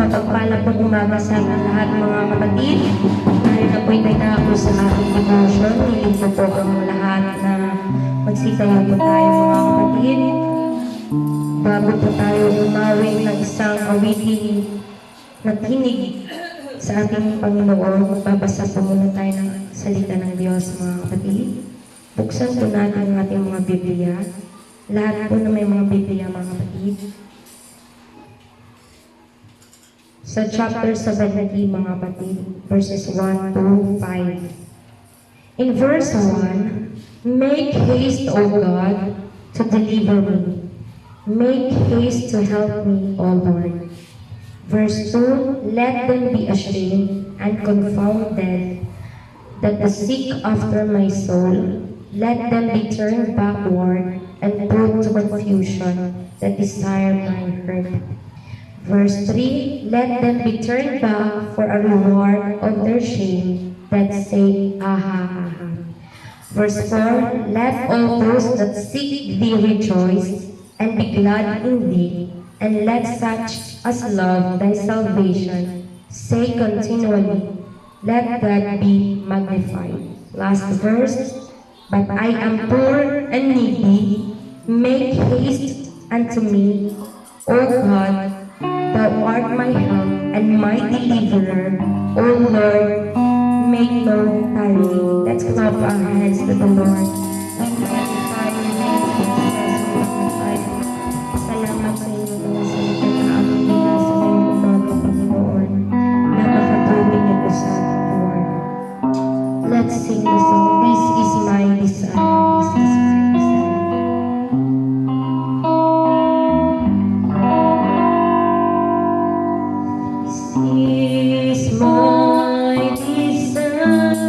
mapagpala po umaga sa lahat mga kapatid. Dahil na po itay na ako sa ating devotion, hiling po po ang lahat na magsitayo po tayo mga kapatid. Bago po tayo umawin ng isang awitin na tinig sa ating Panginoon, magbabasa po muna tayo ng salita ng Diyos mga kapatid. Buksan po natin ang ating mga Biblia. Lahat po na may mga Biblia mga kapatid. Sa chapter 17 mga kapatid, verses 1 to 5. In verse 1, make haste, O God, to deliver me. Make haste to help me, O Lord. Verse 2, let them be ashamed and confounded that seek after my soul. Let them be turned backward and put to confusion that desire my hurt. Verse 3, let them be turned back for a reward of their shame that say, aha, aha. Verse 4, let all those that seek thee rejoice and be glad in thee, and let such as love thy salvation say continually, let God be magnified. Last verse, but I am poor and needy, make haste unto me, O God, thou art my help and my deliverer, O Lord, make no tarrying. Let's clap our hands to the Lord. Salamat sa inyo mga salita na aming binasa ngayong umaga, Panginoon. Napakatuloy niyo po sa ating buwan. Let's sing the song, This is my desire, this is my desire. This is my desire to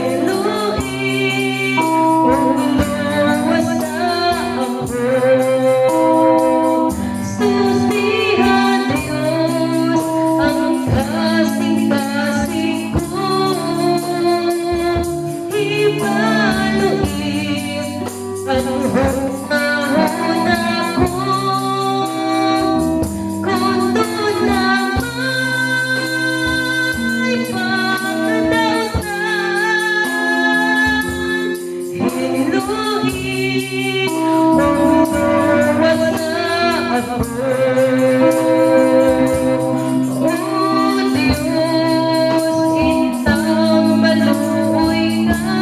Elohim, umuwas na ako. Susihan Diyos ang kasing-kasing ko. Ipaluin ang humahon ako. Kung doon na may pagkadautan, Elohim, umuwas na ako. O Diyos, intang maluoy ka.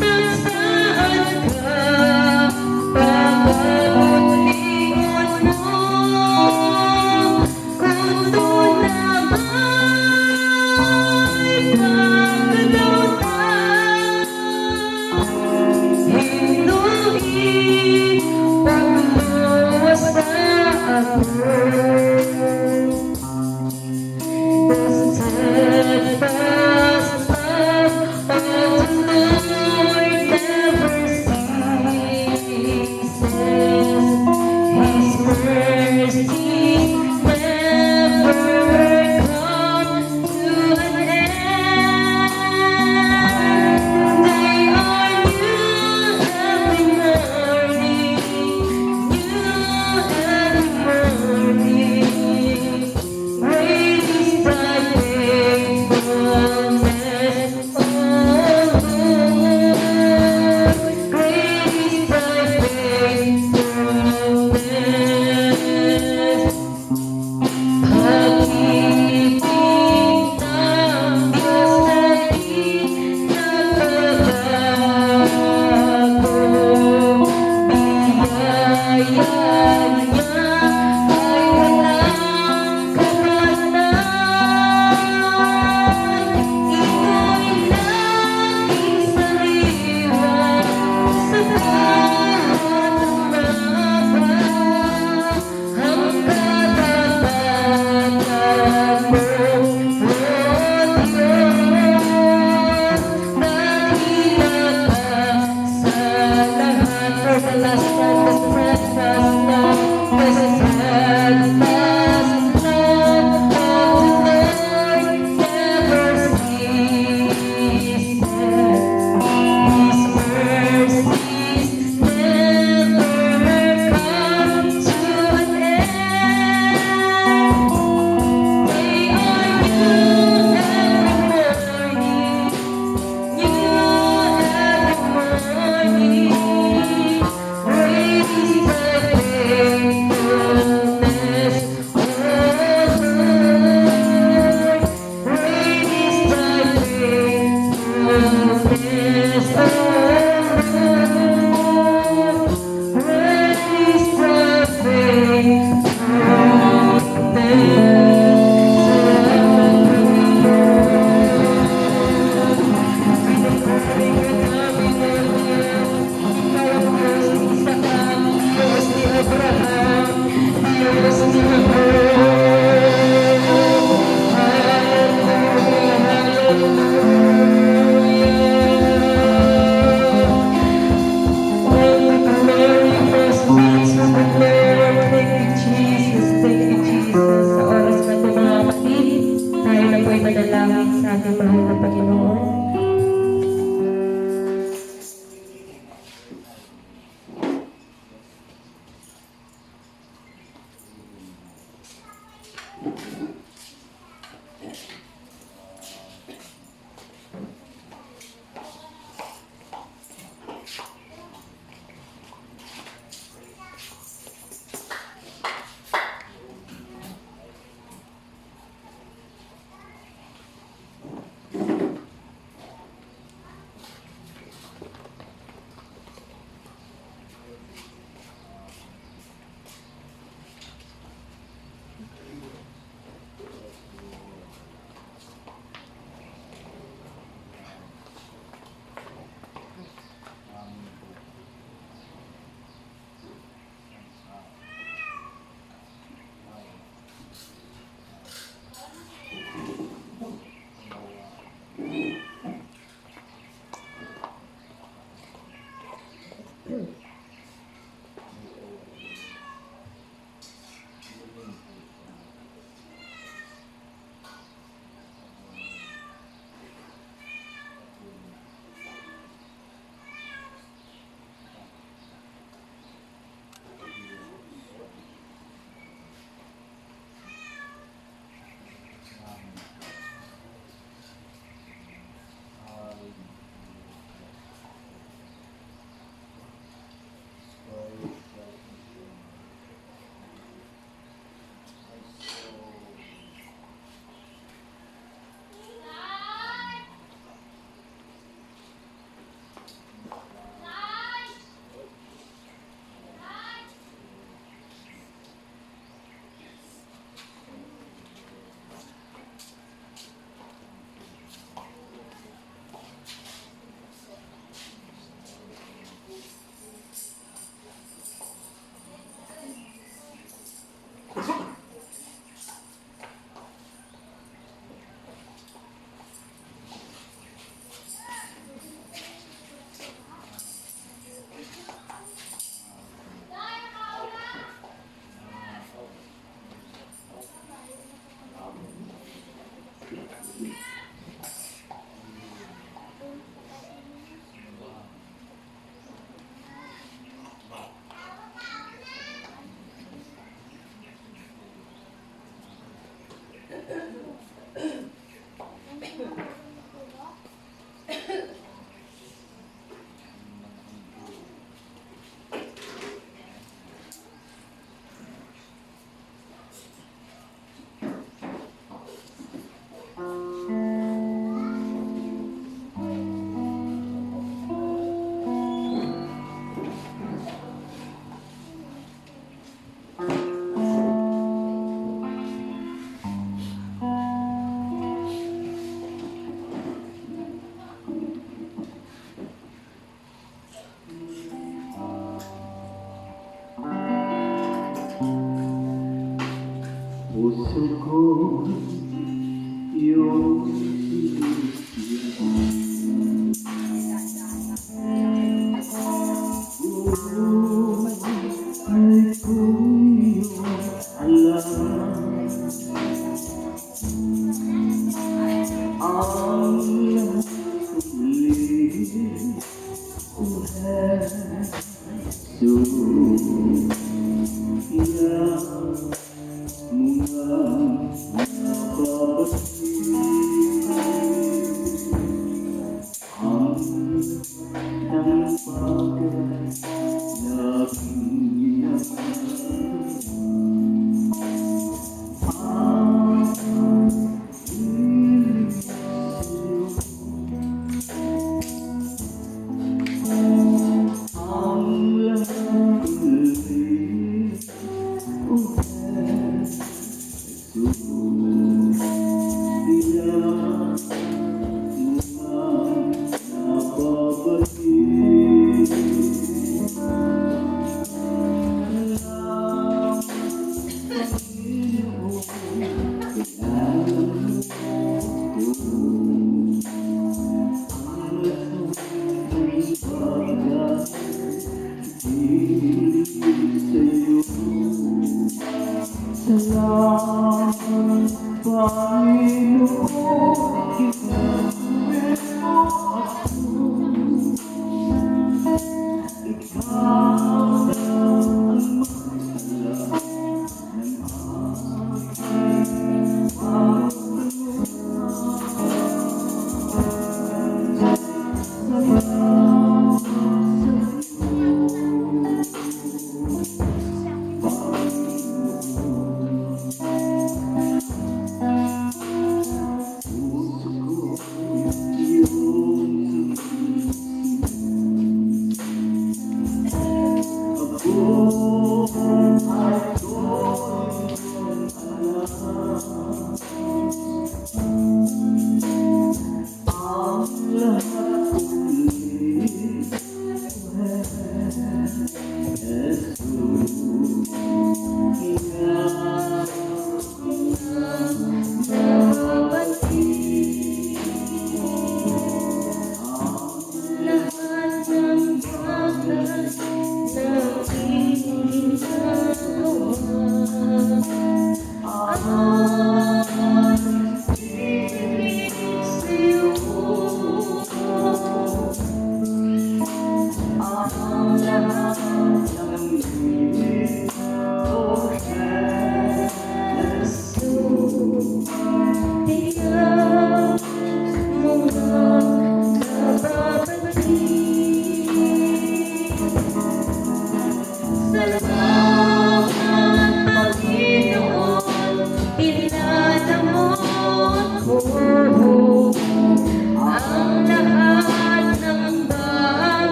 Nasaan ka? Pagkamutingon mo. Kung doon na may pagkadautan, Elohim, umuwas na ako. The steadfast love of the Lord never ceases. His mercies never come to an end. They are new every morning, new every morning. Great is thy faithfulness, O Lord. Great is thy faithfulness. Pag-ibig ng Diyos ay di nagbabago. Biyaya niya ay walang kapanan. Ito'y laging sariwa sa bawat umaga. Ang katapatan mo, O Diyos, dakila ka sa lahat. For the last time, the steadfast love, the steadfast love of the Lord never ceases. His mercies never come to an end. They are new every morning, new every morning. Great is thy faithfulness, O Lord. Great is thy faithfulness, O Lord. Great is thy Thank you, Jesus. Sa oras na ito, mga kapatid, tayo na po'y manalangin sa ating mahal na Panginoon.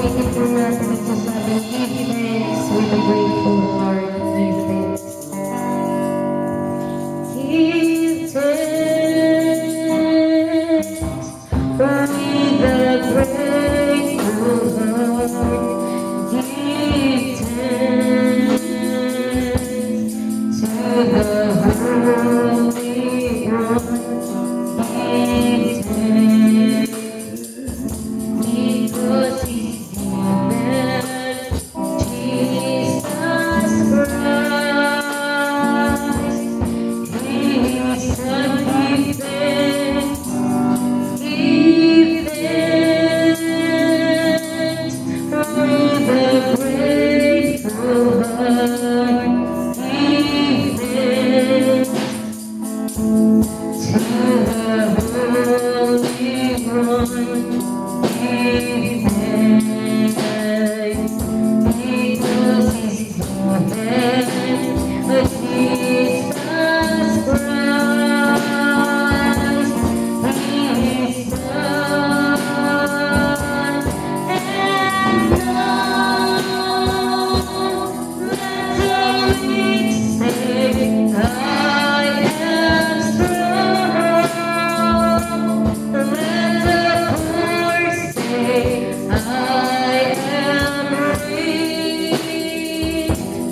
ulitin po natin ang sasabing give thanks with a grateful heart. Give thanks. Give thanks with a grateful heart. Give thanks to the Holy One. Give thanks because He's given Jesus Christ. His Son. Give thanks. Give thanks with a grateful heart. Give thanks to the Holy One. Give thanks because He's given Jesus Christ, His Son. And now let the weak say, I am strong. Let the poor say, I am rich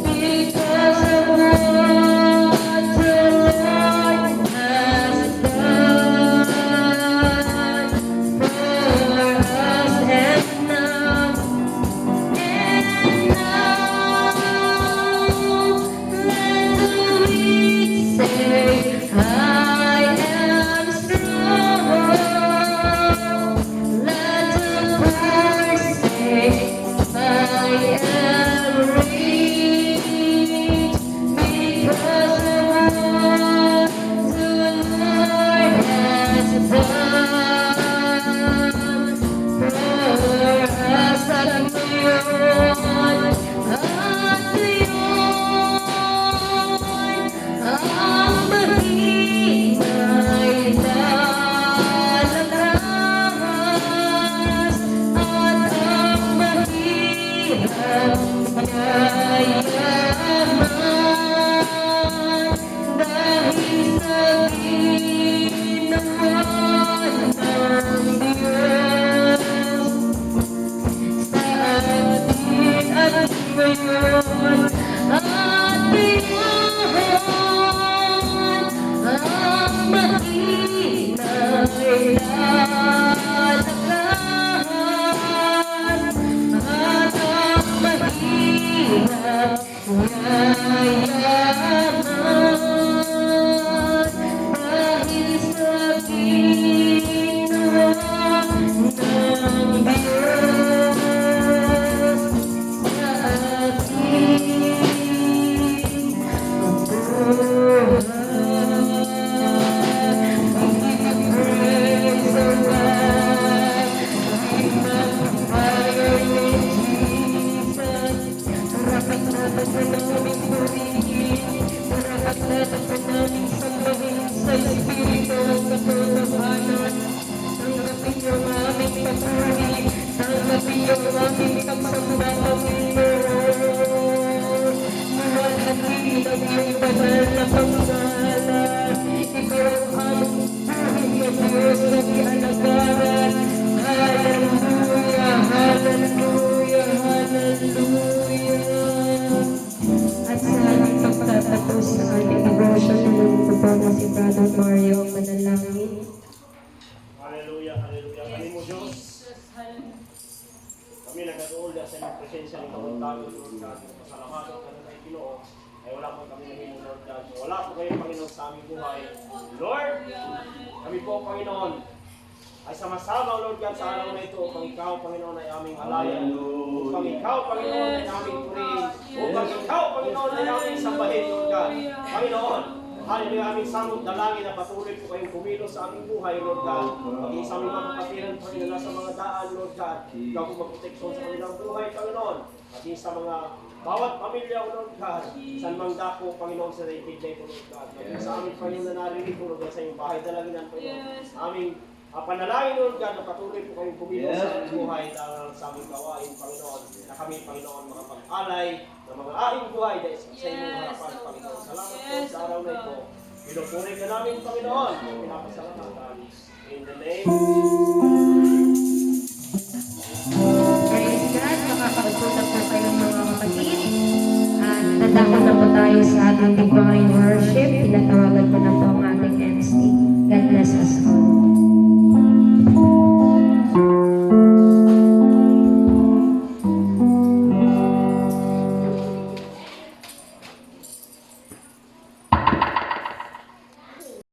because of what the Lord has done for us. And now let the weak say, I am strong. Let the poor say, I am rich because of what the Lord has done for us. At ngayon, ang mahina'y lalakas at ang mahirap yayaman dahil sa ginawa ng Diyos sa atin at ngayon at beyond. Ang mahina'y lalakas at ang mahirap yayaman dahil sa ginawa ng Diyos sa atin. Ang buhay, we give you praise, O God. We magnify your name, Jesus. Marapat natin po naming purihin, marapat natin po naming sambahin sa Espiritu ng katotohanan. Tanggapin yung aming papuri, tanggapin yung aming pagsamba, Panginoon. Luwalhati ng iyong banal na pangalan. Ikaw ang buhay na Diyos na ialagaran. Hallelujah, hallelujah, hallelujah. At sa ating pagtatapos ng ating devotion, nilulog po na si Brother Mario ang manalangin. Hallelujah, hallelujah. Kami mo Diyos. Kami nagkatuol sa inyong presensya ng kamuntago, Lord God. Pasalamatan ka na tayo, Ginoo. Ay wala po kami naging Lord God. So, wala po kayo, Panginoon, sa aming buhay. Lord, kami po, Panginoon, ay sama-sama, Lord God, sa araw na ito, upang ikaw, Panginoon, ay aming halayan. Upang ikaw, Panginoon, ay aming purihin. Upang ikaw, Panginoon, ay aming sambahin, Lord God. Panginoon, hallelujah, aming samot dalangin na patuloy po kayong kumilos sa aming buhay, Lord God. Maging sa aming mga kapatiran, Panginoon, nasa mga daan, Lord God. Ikaw po magproteksyon sa kanilang buhay, Panginoon. Maging sa mga bawat pamilya, Lord God. San mang dako, Panginoon, sa naibig na ito, Lord God. Maging sa aming Panginoon na narinig, Lord God, sa iyong bahay dalaginan, Panginoon. Aming Panalangin, Lord God, na patuloy po kayong pumilo Yes. sa aming buhay dahil sa aming gawain, Panginoon, na kami, Panginoon, mga pag-alay ng mga aing buhay dahil sa inyong harapan, Panginoon. Salamat po sa araw na ito. Pinupuri ka namin, Panginoon. Pinapasalamatan. In the name Praise God, makakautunan po kayong mga kapatid. At tanda ko na po tayo sa ating divine worship. Pinatawagan ko na po ang